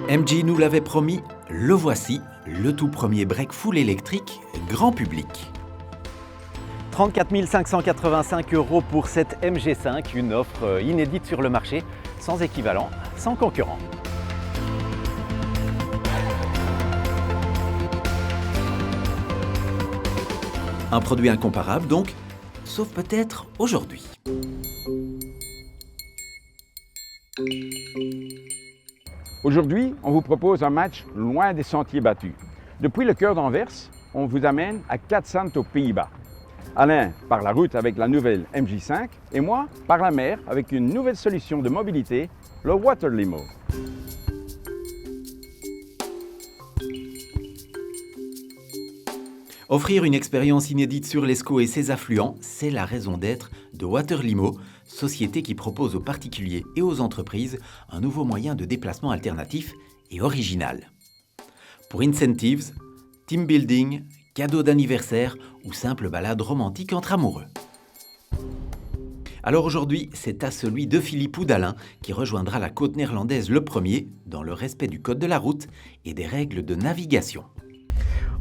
MG nous l'avait promis, le voici, le tout premier break full électrique grand public. 34 585 € pour cette MG5, une offre inédite sur le marché, sans équivalent, sans concurrent. Un produit incomparable donc, sauf peut-être aujourd'hui. Aujourd'hui, on vous propose un match loin des sentiers battus. Depuis le cœur d'Anvers, on vous amène à Katzand aux Pays-Bas. Alain par la route avec la nouvelle MG5 et moi par la mer avec une nouvelle solution de mobilité, le Water Limo. Offrir une expérience inédite sur l'Escaut et ses affluents, c'est la raison d'être de Water Limo, société qui propose aux particuliers et aux entreprises un nouveau moyen de déplacement alternatif et original. Pour incentives, team building, cadeaux d'anniversaire ou simple balade romantique entre amoureux. Alors aujourd'hui, c'est à celui de Philippe ou d'Alain qui rejoindra la côte néerlandaise le premier, dans le respect du code de la route et des règles de navigation.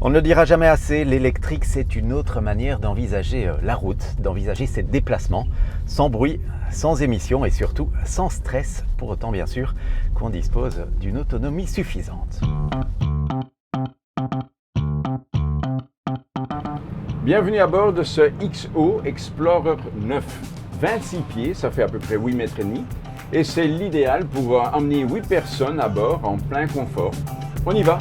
On ne le dira jamais assez, l'électrique c'est une autre manière d'envisager la route, d'envisager ses déplacements, sans bruit, sans émissions et surtout sans stress, pour autant bien sûr qu'on dispose d'une autonomie suffisante. Bienvenue à bord de ce XO Explorer 9. 26 pieds, ça fait à peu près 8 mètres et demi, et c'est l'idéal pour emmener 8 personnes à bord en plein confort. On y va!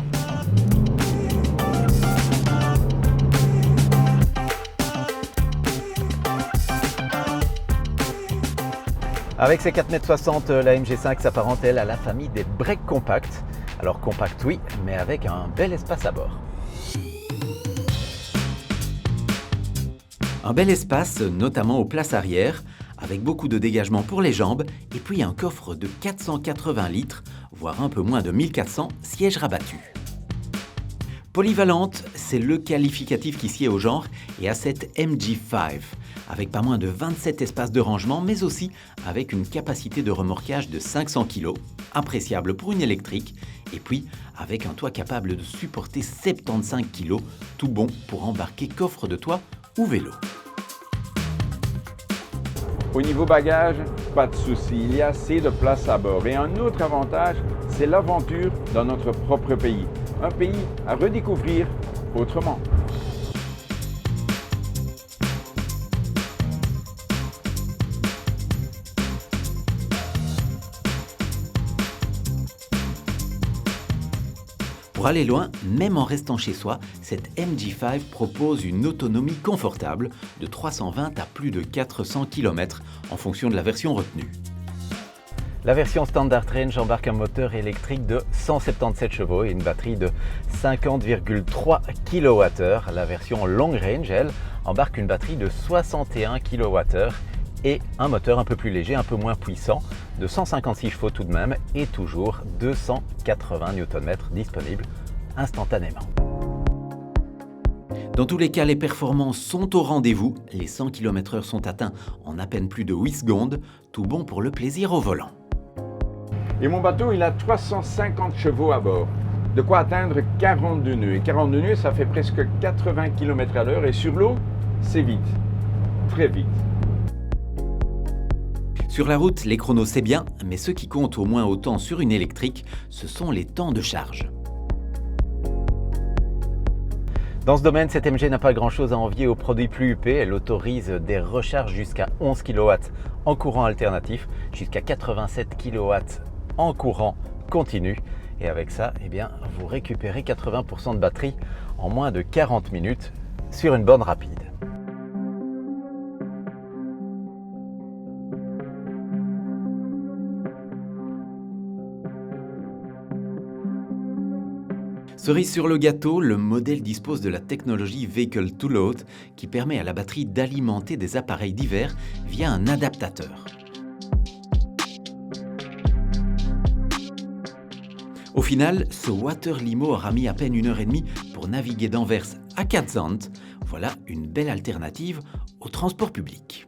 Avec ses 4,60 m, la MG5 s'apparente elle à la famille des breaks compacts. Alors compact oui, mais avec un bel espace à bord. Un bel espace, notamment aux places arrière, avec beaucoup de dégagement pour les jambes, et puis un coffre de 480 litres, voire un peu moins de 1400 sièges rabattus. Polyvalente, c'est le qualificatif qui sied au genre et à cette MG5, avec pas moins de 27 espaces de rangement, mais aussi avec une capacité de remorquage de 500 kg, appréciable pour une électrique, et puis avec un toit capable de supporter 75 kg, tout bon pour embarquer coffre de toit ou vélo. Au niveau bagage, pas de souci, il y a assez de place à bord. Et un autre avantage, c'est l'aventure dans notre propre pays. Un pays à redécouvrir autrement. Pour aller loin, même en restant chez soi, cette MG5 propose une autonomie confortable de 320 à plus de 400 km en fonction de la version retenue. La version Standard Range embarque un moteur électrique de 177 chevaux et une batterie de 50,3 kWh. La version Long Range, elle, embarque une batterie de 61 kWh et un moteur un peu plus léger, un peu moins puissant, de 156 chevaux tout de même et toujours 280 Nm disponibles instantanément. Dans tous les cas, les performances sont au rendez-vous. Les 100 km/h sont atteints en à peine plus de 8 secondes, tout bon pour le plaisir au volant. Et mon bateau, il a 350 chevaux à bord. De quoi atteindre 42 nœuds. Et 42 nœuds, ça fait presque 80 km/h. Et sur l'eau, c'est vite. Très vite. Sur la route, les chronos c'est bien, mais ce qui compte au moins autant sur une électrique, ce sont les temps de charge. Dans ce domaine, cette MG n'a pas grand-chose à envier aux produits plus huppés. Elle autorise des recharges jusqu'à 11 kW en courant alternatif, jusqu'à 87 kW en courant continu. Et avec ça, eh bien, vous récupérez 80% de batterie en moins de 40 minutes sur une borne rapide. Cerise sur le gâteau, le modèle dispose de la technologie Vehicle to Load qui permet à la batterie d'alimenter des appareils divers via un adaptateur. Au final, ce Water Limo aura mis à peine 1h30 pour naviguer d'Anvers à Katzand. Voilà une belle alternative au transport public.